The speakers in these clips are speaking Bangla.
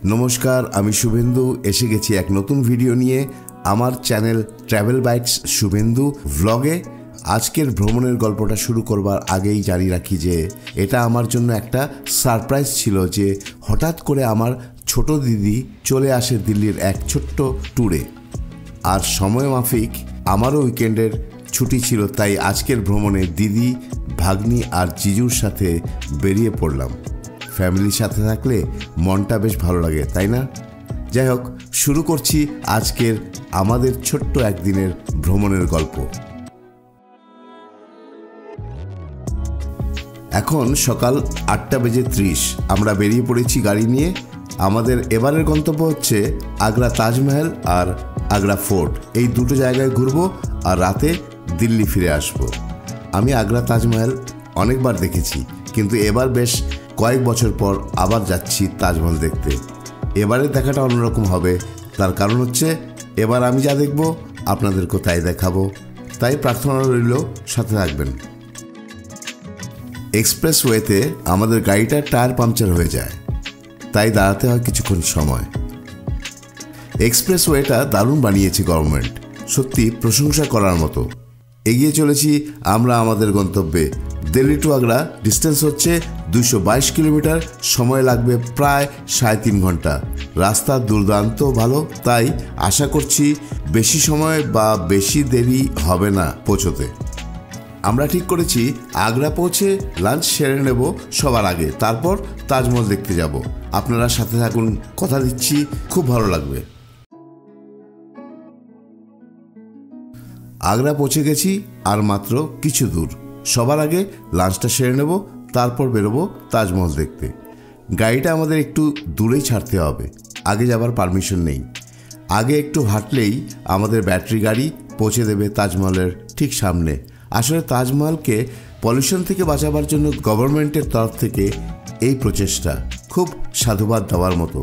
নমস্কার, আমি শুভেন্দু এসে গেছি এক নতুন ভিডিও নিয়ে আমার চ্যানেল ট্রাভেল বাইটস শুভেন্দু ভ্লগে। আজকের ভ্রমণের গল্পটা শুরু করবার আগেই জানিয়ে রাখি যে এটা আমার জন্য একটা সারপ্রাইজ ছিল যে হঠাৎ করে আমার ছোট দিদি চলে আসে দিল্লির এক ছোট্ট ট্যুরে। আর সময় মাফিক আমারও উইকেন্ডের ছুটি ছিল, তাই আজকের ভ্রমণে দিদি, ভাগ্নি আর জিজুর সাথে বেরিয়ে পড়লাম। ফ্যামিলির সাথে থাকলে মনটা বেশ ভালো লাগে, তাই না? যাই হোক, শুরু করছি আজকের আমাদের ছোট্ট একদিনের ভ্রমণের গল্প। এখন সকাল 8:30 আমরা বেরিয়ে পড়েছি গাড়ি নিয়ে। আমাদের এবারের গন্তব্য হচ্ছে আগ্রা তাজমহল আর আগ্রা ফোর্ট। এই দুটো জায়গায় ঘুরবো আর রাতে দিল্লি ফিরে আসব। আমি আগ্রা তাজমহল অনেকবার দেখেছি, কিন্তু এবার বেশ কয়েক বছর পর আবার যাচ্ছি তাজমহল দেখতে। এবারের দেখাটা অন্যরকম হবে, তার কারণ হচ্ছে এবার আমি যা দেখব আপনাদেরকেও তাই দেখাবো। তাই প্রার্থনা রইল, সাথে থাকবেন। এক্সপ্রেসওয়েতে আমাদের গাড়িটার টায়ার পাংচার হয়ে যায়, তাই দাঁড়াতে হয় কিছুক্ষণ সময়। এক্সপ্রেসওয়েটা দারুণ বানিয়েছে গভর্নমেন্ট, সত্যি প্রশংসা করার মতো। এগিয়ে চলেছি আমরা আমাদের গন্তব্যে। দিল্লি টু আগ্রা ডিস্টেন্স হচ্ছে 222 কিলোমিটার, সময় লাগবে প্রায় 3.5 ঘন্টা। রাস্তা দুর্দান্ত ভালো, তাই আশা করছি বেশি সময় বা বেশি দেরি হবে না পৌঁছতে। আমরা ঠিক করেছি আগ্রা পৌঁছে লাঞ্চ সেরে নেব সবার আগে, তারপর তাজমহল দেখতে যাব। আপনারা সাথে থাকুন, কথা দিচ্ছি খুব ভালো লাগবে। আগ্রা পৌঁছে গেছি আর মাত্র কিছু দূর। সবার আগে লাঞ্চটা সেরে নেব, তারপর বেরোবো তাজমহল দেখতে। গাড়িটা আমাদের একটু দূরেই ছাড়তে হবে, আগে যাবার পারমিশন নেই। আগে একটু হাঁটলেই আমাদের ব্যাটারি গাড়ি পৌঁছে দেবে তাজমহলের ঠিক সামনে। আসলে তাজমহলকে পলিউশন থেকে বাঁচাবার জন্য গভর্নমেন্টের তরফ থেকে এই প্রচেষ্টা খুব সাধুবাদ দেওয়ার মতো।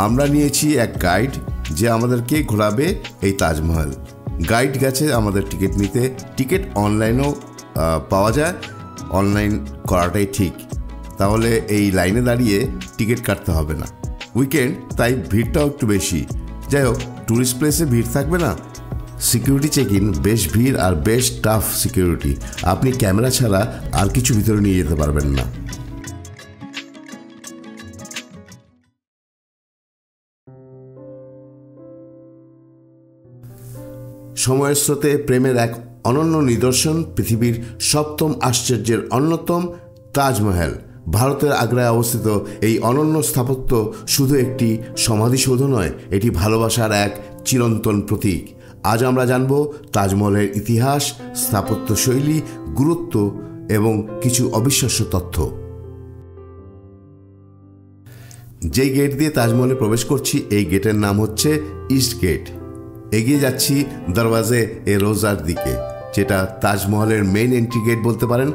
আমরা নিয়েছি এক গাইড যে আমাদেরকে ঘোরাবে এই তাজমহল। গাইড গেছে আমাদের টিকিট নিতে। টিকিট অনলাইনেও পাওয়া যায়, অনলাইন করাটাই ঠিক, তাহলে এই লাইনে দাঁড়িয়ে টিকিট কাটতে হবে না। উইকেন্ড, তাই ভিড়টাও একটু বেশি। যাই হোক, ট্যুরিস্ট প্লেসে ভিড় থাকবে না। সিকিউরিটি চেক ইন বেশ ভিড় আর বেশ টাফ সিকিউরিটি। আপনি ক্যামেরা ছাড়া আর কিছু ভিতরে নিয়ে যেতে পারবেন না। সময়ের স্রোতে প্রেমের এক অনন্য নিদর্শন, পৃথিবীর 7ম আশ্চর্যের অন্যতম তাজমহল। ভারতের আগ্রায় অবস্থিত এই অনন্য স্থাপত্য শুধু একটি সমাধিসৌধ নয়, এটি ভালোবাসার এক চিরন্তন প্রতীক। আজ আমরা জানব তাজমহলের ইতিহাস, স্থাপত্য শৈলী, গুরুত্ব এবং কিছু অবিশ্বাস্য তথ্য। যেই গেট দিয়ে তাজমহলে প্রবেশ করছি, এই গেটের নাম হচ্ছে ইস্ট গেট। এগিয়ে যাচ্ছি দরওয়াজে এ রোজার দিকে, যেটা তাজমহলের মেইন এন্ট্রি গেট বলতে পারেন।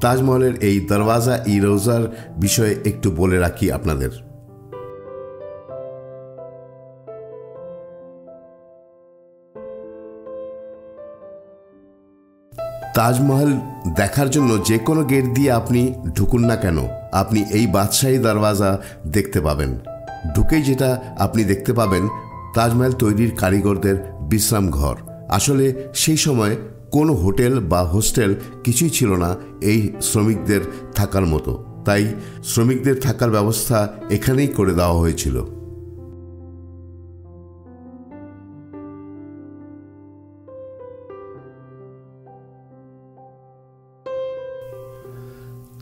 তাজমহলের এই দরওয়াজা ই রোজার বিষয়ে একটু বলে রাখি আপনাদের। তাজমহল দেখার জন্য যে কোনো গেট দিয়ে আপনি ঢুকুন না কেন, আপনি এই বাদশাহী দরওয়াজা দেখতে পাবেন। ঢুকেই যেটা আপনি দেখতে পাবেন, তাজমহল তৈরির কারিগরদের বিশ্রাম ঘর। আসলে সেই সময় কোনো হোটেল বা হোস্টেল কিছুই ছিল না এই শ্রমিকদের থাকার মতো, তাই শ্রমিকদের থাকার ব্যবস্থা এখানেই করে দেওয়া হয়েছিল।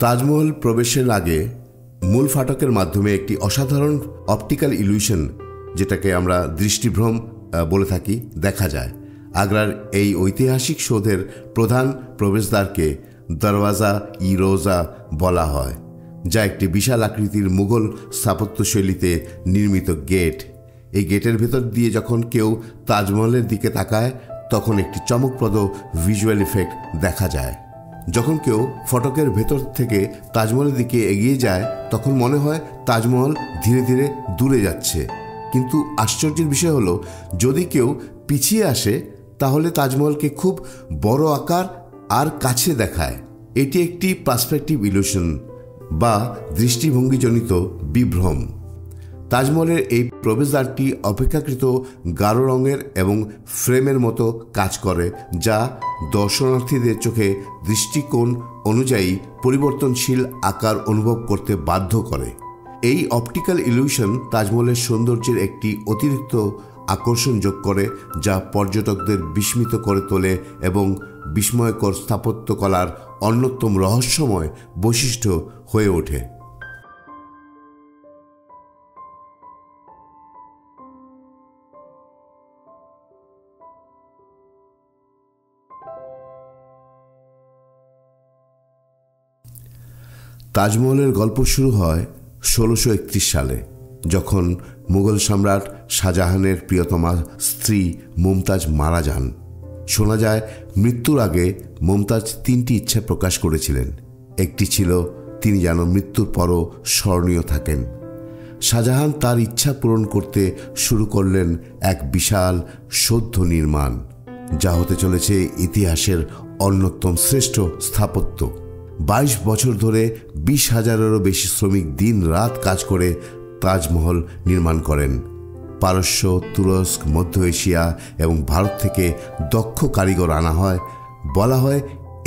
তাজমহল প্রবেশের আগে মূল ফাটকের মাধ্যমে একটি অসাধারণ অপটিক্যাল ইলিউশন, যেটাকে আমরা দৃষ্টিভ্রম বলে থাকি, দেখা যায়। আগ্রার এই ঐতিহাসিক সৌধের প্রধান প্রবেশদ্বারকে দরওয়াজা ই রোজা বলা হয়, যা একটি বিশাল আকৃতির মুঘল স্থাপত্যশৈলীতে নির্মিত গেট। এই গেটের ভেতর দিয়ে যখন কেউ তাজমহলের দিকে তাকায়, তখন একটি চমকপ্রদ ভিজুয়াল ইফেক্ট দেখা যায়। যখন কেউ ফটকের ভেতর থেকে তাজমহলের দিকে এগিয়ে যায় তখন মনে হয় তাজমহল ধীরে ধীরে দূরে যাচ্ছে, কিন্তু আশ্চর্যের বিষয় হলো যদি কেউ পিছিয়ে আসে তাহলে তাজমহলকে খুব বড় আকার আর কাছে দেখায়। এটি একটি পার্সপেক্টিভ ইলিউশন বা দৃষ্টিভঙ্গিজনিত বিভ্রম। তাজমহলের এই প্রবেশদ্বারটি অপেক্ষাকৃত গাঢ় রঙের এবং ফ্রেমের মতো কাজ করে, যা দর্শনার্থীদের চোখে দৃষ্টিকোণ অনুযায়ী পরিবর্তনশীল আকার অনুভব করতে বাধ্য করে। এই অপটিক্যাল ইলিউশন তাজমহলের সৌন্দর্যের একটি অতিরিক্ত আকর্ষণ যোগ করে, যা পর্যটকদের বিস্মিত করে তোলে এবং বিস্ময়কর স্থাপত্যকলার অন্যতম রহস্যময় বৈশিষ্ট্য হয়ে ওঠে। তাজমহলের গল্প শুরু হয় 1631 সালে, যখন মুঘল সম্রাট শাহজাহানের প্রিয়তমা স্ত্রী মুমতাজ মারা যান। শোনা যায় মৃত্যুর আগে মুমতাজ 3টি ইচ্ছা প্রকাশ করেছিলেন। একটি ছিল তিনি যেন মৃত্যুর পরও স্মরণীয় থাকেন। শাহজাহান তার ইচ্ছা পূরণ করতে শুরু করলেন এক বিশাল সৌধ নির্মাণ, যা হতে চলেছে ইতিহাসের অন্যতম শ্রেষ্ঠ স্থাপত্য। 22 বছর ধরে 20,000-এরও বেশি শ্রমিক দিন রাত কাজ করে তাজমহল নির্মাণ করেন। পারস্য, তুরস্ক, মধ্য এশিয়া এবং ভারত থেকে দক্ষ কারিগর আনা হয়। বলা হয়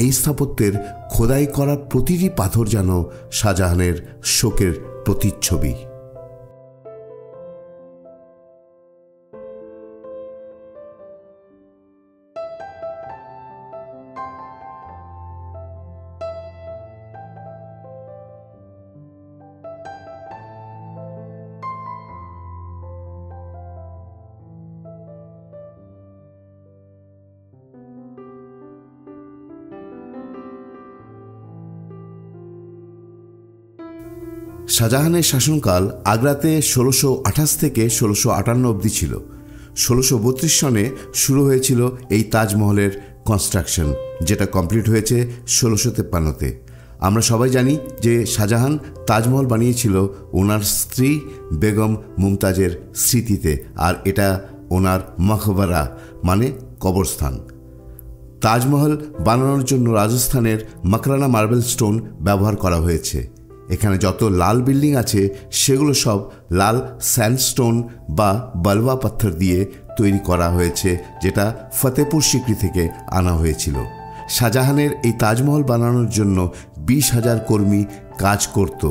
এই স্থাপত্যের খোদাই করা প্রতিটি পাথর যেন শাহজাহানের শোকের প্রতিচ্ছবি। শাহজাহানের শাসনকাল আগ্রাতে 1628 থেকে 1658 অবধি ছিল। 1632 সনে শুরু হয়েছিল এই তাজমহলের কনস্ট্রাকশন, যেটা কমপ্লিট হয়েছে 1653-তে। আমরা সবাই জানি যে শাহজাহান তাজমহল বানিয়েছিল ওনার স্ত্রী বেগম মুমতাজের স্মৃতিতে, আর এটা ওনার মকবরা মানে কবরস্থান। তাজমহল বানানোর জন্য রাজস্থানের মকরানা মার্বেল স্টোন ব্যবহার করা হয়েছে। এখানে যত লাল বিল্ডিং আছে সেগুলো সব লাল স্যান্ডস্টোন বা বালওয়া পাথর দিয়ে তৈরি করা হয়েছে, যেটা ফতেপুর সিক্রি থেকে আনা হয়েছিল। শাহজাহানের এই তাজমহল বানানোর জন্য 20,000 কর্মী কাজ করত।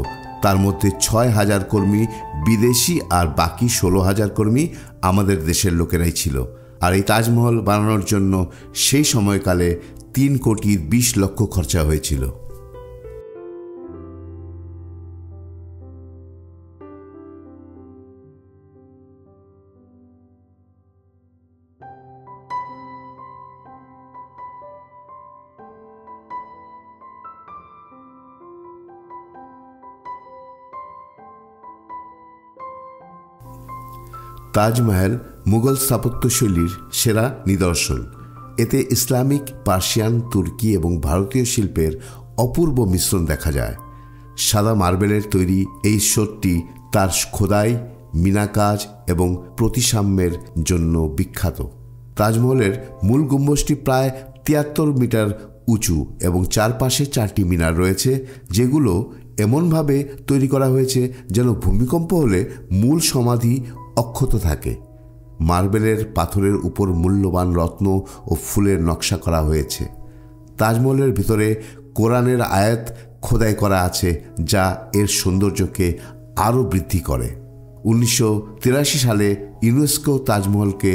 তার মধ্যে 6,000 কর্মী বিদেশি আর বাকি 16,000 কর্মী আমাদের দেশের লোকেরাই ছিল। আর এই তাজমহল বানানোর জন্য সেই সময়কালে 3,20,00,000 খরচা হয়েছিল। তাজমহল মুঘল স্থাপত্যশৈলীর সেরা নিদর্শন। এতে ইসলামিক, পার্সিয়ান, তুর্কি এবং ভারতীয় শিল্পের অপূর্ব মিশ্রণ দেখা যায়। সাদা মার্বেলের তৈরি এই শোধটি তার খোদাই, মিনাকাজ এবং প্রতিসাম্যের জন্য বিখ্যাত। তাজমহলের মূল গম্বুজটি প্রায় 73 মিটার উঁচু এবং চারপাশে 4টি মিনার রয়েছে, যেগুলো এমনভাবে তৈরি করা হয়েছে যেন ভূমিকম্প হলে মূল সমাধি অক্ষত থাকে। মার্বেলের পাথরের উপর মূল্যবান রত্ন ও ফুলের নকশা করা হয়েছে। তাজমহলের ভিতরে কোরআনের আয়াত খোদাই করা আছে, যা এর সৌন্দর্যকে আরও বৃদ্ধি করে। 1983 সালে ইউনেস্কো তাজমহলকে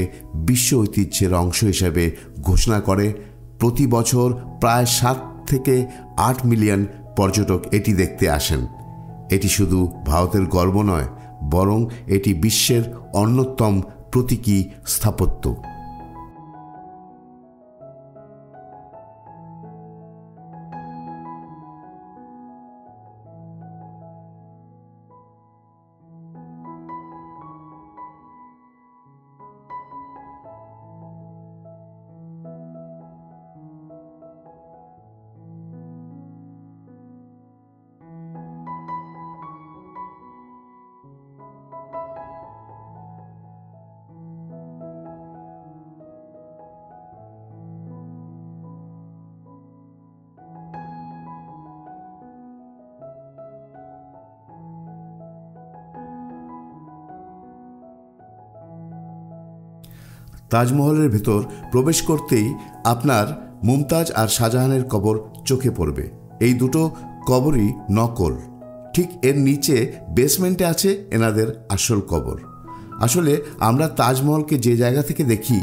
বিশ্ব ঐতিহ্যের অংশ হিসেবে ঘোষণা করে। প্রতি বছর প্রায় 7 থেকে 8 মিলিয়ন পর্যটক এটি দেখতে আসেন। এটি শুধু ভারতের গর্ব নয়, বরং এটি বিশ্বের অন্যতম প্রতীকী স্থাপত্য। তাজমহলের ভেতর প্রবেশ করতেই আপনার মুমতাজ আর শাহজাহানের কবর চোখে পড়বে। এই দুটো কবরই নকল। ঠিক এর নিচে বেসমেন্টে আছে এনাদের আসল কবর। আসলে আমরা তাজমহলকে যে জায়গা থেকে দেখি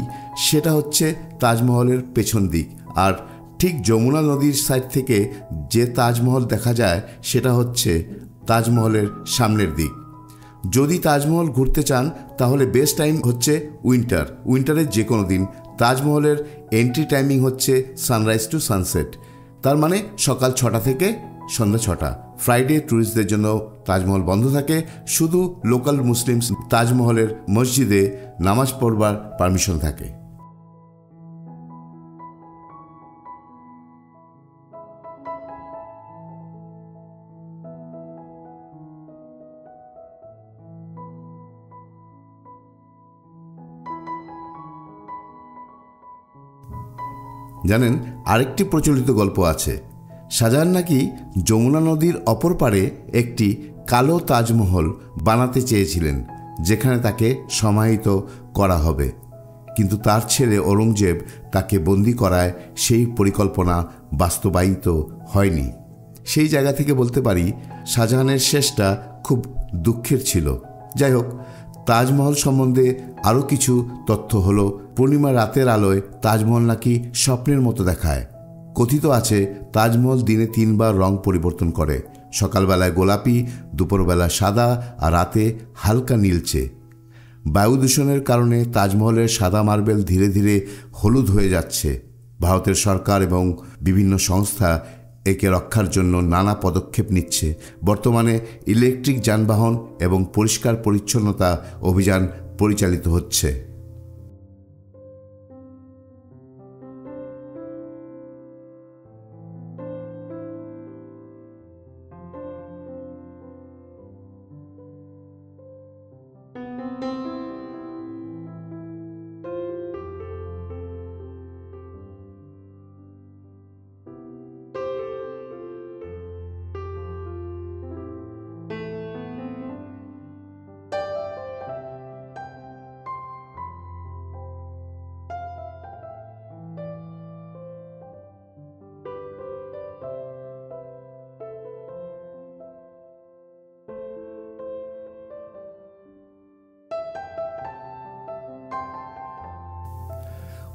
সেটা হচ্ছে তাজমহলের পেছন দিক, আর ঠিক যমুনা নদীর সাইড থেকে যে তাজমহল দেখা যায় সেটা হচ্ছে তাজমহলের সামনের দিক। যদি তাজমহল ঘুরতে চান তাহলে বেস্ট টাইম হচ্ছে উইন্টারের যে কোনো দিন। তাজমহলের এন্ট্রি টাইমিং হচ্ছে সানরাইজ টু সানসেট, তার মানে সকাল 6টা থেকে সন্ধ্যা 6টা। ফ্রাইডে ট্যুরিস্টদের জন্য তাজমহল বন্ধ থাকে, শুধু লোকাল মুসলিমস তাজমহলের মসজিদে নামাজ পড়বার পারমিশন থাকে। জানেন, আরেকটি প্রচলিত গল্প আছে। শাহজাহান নাকি যমুনা নদীর অপর পারে একটি কালো তাজমহল বানাতে চেয়েছিলেন, যেখানে তাকে সমাহিত করা হবে, কিন্তু তার ছেলে ঔরঙ্গজেব তাকে বন্দী করায় সেই পরিকল্পনা বাস্তবায়িত হয়নি। সেই জায়গা থেকে বলতে পারি শাহজাহানের শেষটা খুব দুঃখের ছিল। যাই হোক, তাজমহল সম্বন্ধে আরও কিছু তথ্য হলো, পূর্ণিমা রাতের আলোয় তাজমহল নাকি স্বপ্নের মতো দেখায়। কথিত আছে তাজমহল দিনে 3 বার রং পরিবর্তন করে, সকালবেলায় গোলাপি, দুপুরবেলা সাদা আর রাতে হালকা নীলচে। বায়ু দূষণের কারণে তাজমহলের সাদা মার্বেল ধীরে ধীরে হলুদ হয়ে যাচ্ছে। ভারতের সরকার এবং বিভিন্ন সংস্থা একে রক্ষার জন্য নানা পদক্ষেপ নিচ্ছে। বর্তমানে ইলেকট্রিক যানবাহন এবং পরিষ্কার পরিচ্ছন্নতা অভিযান পরিচালিত হচ্ছে।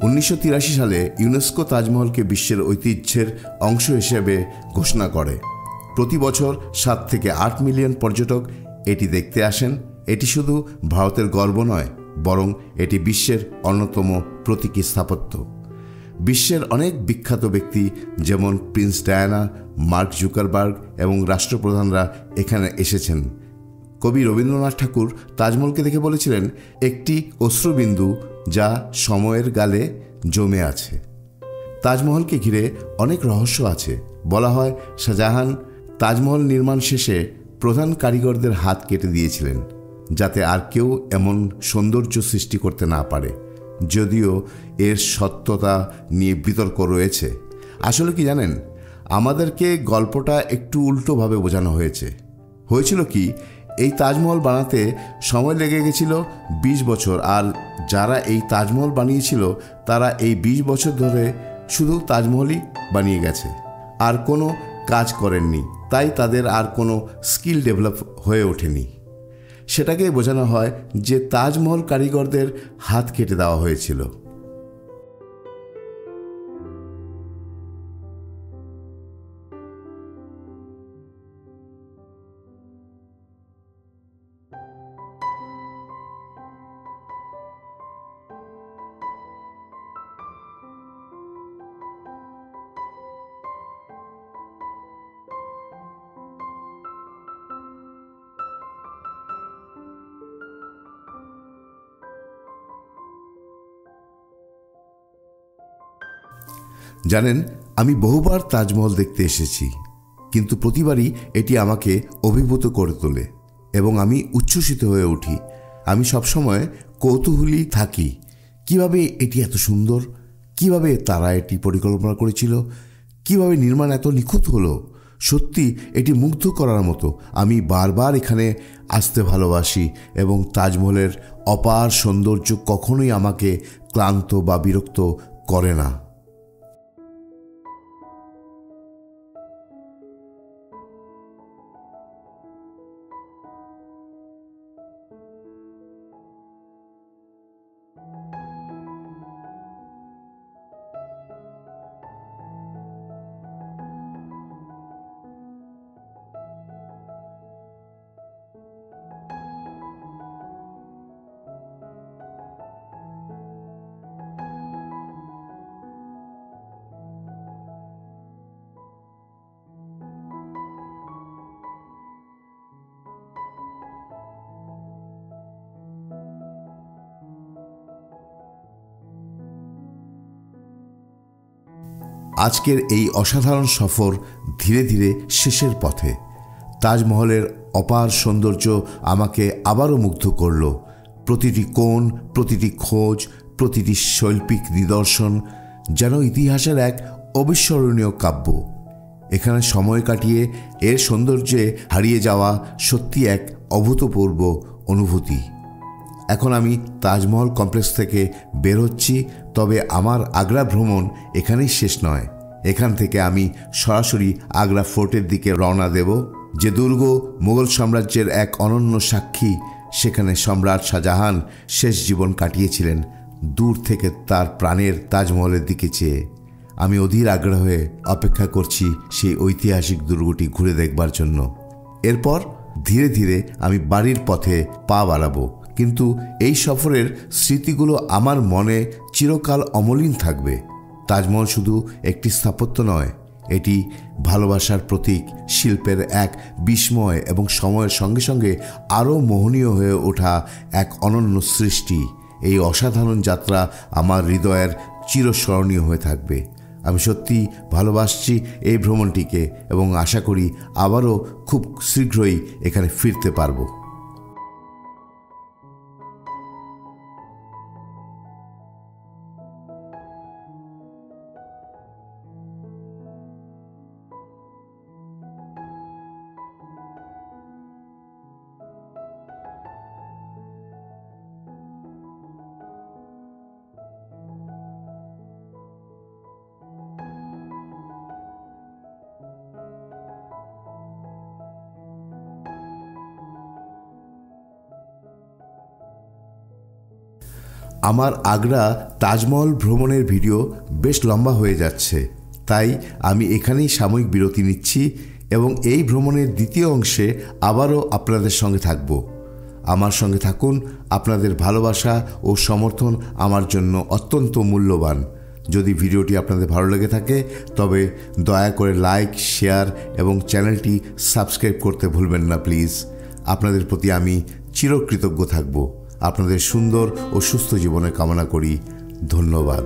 1983 সালে ইউনেস্কো তাজমহলকে বিশ্বের ঐতিহ্যের অংশ হিসেবে ঘোষণা করে। প্রতি বছর 7 থেকে 8 মিলিয়ন পর্যটক এটি দেখতে আসেন। এটি শুধু ভারতের গর্ব নয়, বরং এটি বিশ্বের অন্যতম প্রতীকী স্থাপত্য। বিশ্বের অনেক বিখ্যাত ব্যক্তি যেমন প্রিন্স ডায়ানা, মার্ক জুকারবার্গ এবং রাষ্ট্রপ্রধানরা এখানে এসেছেন। কবি রবীন্দ্রনাথ ঠাকুর তাজমহলকে দেখে বলেছিলেন, একটি অশ্রুবিন্দু যা সময়ের গালে জমে আছে। তাজমহলকে ঘিরে অনেক রহস্য আছে। বলা হয় শাহজাহান তাজমহল নির্মাণ শেষে প্রধান কারিগরদের হাত কেটে দিয়েছিলেন, যাতে আর কেউ এমন সৌন্দর্য সৃষ্টি করতে না পারে। যদিও এর সত্যতা নিয়ে বিতর্ক রয়েছে। আসলে কি জানেন, আমাদেরকে গল্পটা একটু উল্টোভাবে বোঝানো হয়েছে। হয়েছিল কি, এই তাজমহল বানাতে সময় লেগে গেছিল 20 বছর, আর যারা এই তাজমহল বানিয়েছিল তারা এই 20 বছর ধরে শুধু তাজমহলই বানিয়ে গেছে, আর কোনো কাজ করেননি। তাই তাদের আর কোনো স্কিল ডেভেলপ হয়ে ওঠেনি। সেটাকেই বোঝানো হয় যে তাজমহল কারিগরদের হাত কেটে দেওয়া হয়েছিল। জানেন, আমি বহুবার তাজমহল দেখতে এসেছি, কিন্তু প্রতিবারই এটি আমাকে অভিভূত করে তোলে এবং আমি উচ্ছ্বসিত হয়ে উঠি। আমি সবসময় কৌতূহলী থাকি, কিভাবে এটি এত সুন্দর, কিভাবে তারা এটি পরিকল্পনা করেছিল, কিভাবে নির্মাণ এত নিখুঁত হলো। সত্যি এটি মুগ্ধ করার মতো। আমি বারবার এখানে আসতে ভালোবাসি এবং তাজমহলের অপার সৌন্দর্য কখনোই আমাকে ক্লান্ত বা বিরক্ত করে না। আজকের এই অসাধারণ সফর ধীরে ধীরে শেষের পথে। তাজমহলের অপার সৌন্দর্য আমাকে আবারও মুগ্ধ করল। প্রতিটি কোণ, প্রতিটি খোঁজ, প্রতিটি শৈল্পিক নিদর্শন যেন ইতিহাসের এক অবিস্মরণীয় কাব্য। এখানে সময় কাটিয়ে এর সৌন্দর্যে হারিয়ে যাওয়া সত্যি এক অভূতপূর্ব অনুভূতি। এখন আমি তাজমহল কমপ্লেক্স থেকে বের হচ্ছি, তবে আমার আগ্রা ভ্রমণ এখানেই শেষ নয়। এখান থেকে আমি সরাসরি আগ্রা ফোর্টের দিকে রওনা দেব, যে দুর্গ মুঘল সাম্রাজ্যের এক অনন্য সাক্ষী। সেখানে সম্রাট শাহজাহান শেষ জীবন কাটিয়েছিলেন, দূর থেকে তার প্রাণের তাজমহলের দিকে চেয়ে। আমি অধীর আগ্রহে অপেক্ষা করছি সেই ঐতিহাসিক দুর্গটি ঘুরে দেখবার জন্য। এরপর ধীরে ধীরে আমি বাড়ির পথে পা বাড়াবো, কিন্তু এই সফরের স্মৃতিগুলো আমার মনে চিরকাল অমলিন থাকবে। তাজমহল শুধু একটি স্থাপত্য নয়, এটি ভালোবাসার প্রতীক, শিল্পের এক বিস্ময় এবং সময়ের সঙ্গে সঙ্গে আরও মোহনীয় হয়ে ওঠা এক অনন্য সৃষ্টি। এই অসাধারণ যাত্রা আমার হৃদয়ের চিরস্মরণীয় হয়ে থাকবে। আমি সত্যি ভালোবাসছি এই ভ্রমণটিকে এবং আশা করি আবারও খুব শীঘ্রই এখানে ফিরতে পারবো। আমার আগ্রা তাজমহল ভ্রমণের ভিডিও বেশ লম্বা হয়ে যাচ্ছে, তাই আমি এখানেই সাময়িক বিরতি নিচ্ছি এবং এই ভ্রমণের দ্বিতীয় অংশে আবারও আপনাদের সঙ্গে থাকব। আমার সঙ্গে থাকুন। আপনাদের ভালোবাসা ও সমর্থন আমার জন্য অত্যন্ত মূল্যবান। যদি ভিডিওটি আপনাদের ভালো লেগে থাকে তবে দয়া করে লাইক, শেয়ার এবং চ্যানেলটি সাবস্ক্রাইব করতে ভুলবেন না প্লিজ। আপনাদের প্রতি আমি চিরকৃতজ্ঞ থাকব। আপনাদের সুন্দর ও সুস্থ জীবনের কামনা করি। ধন্যবাদ।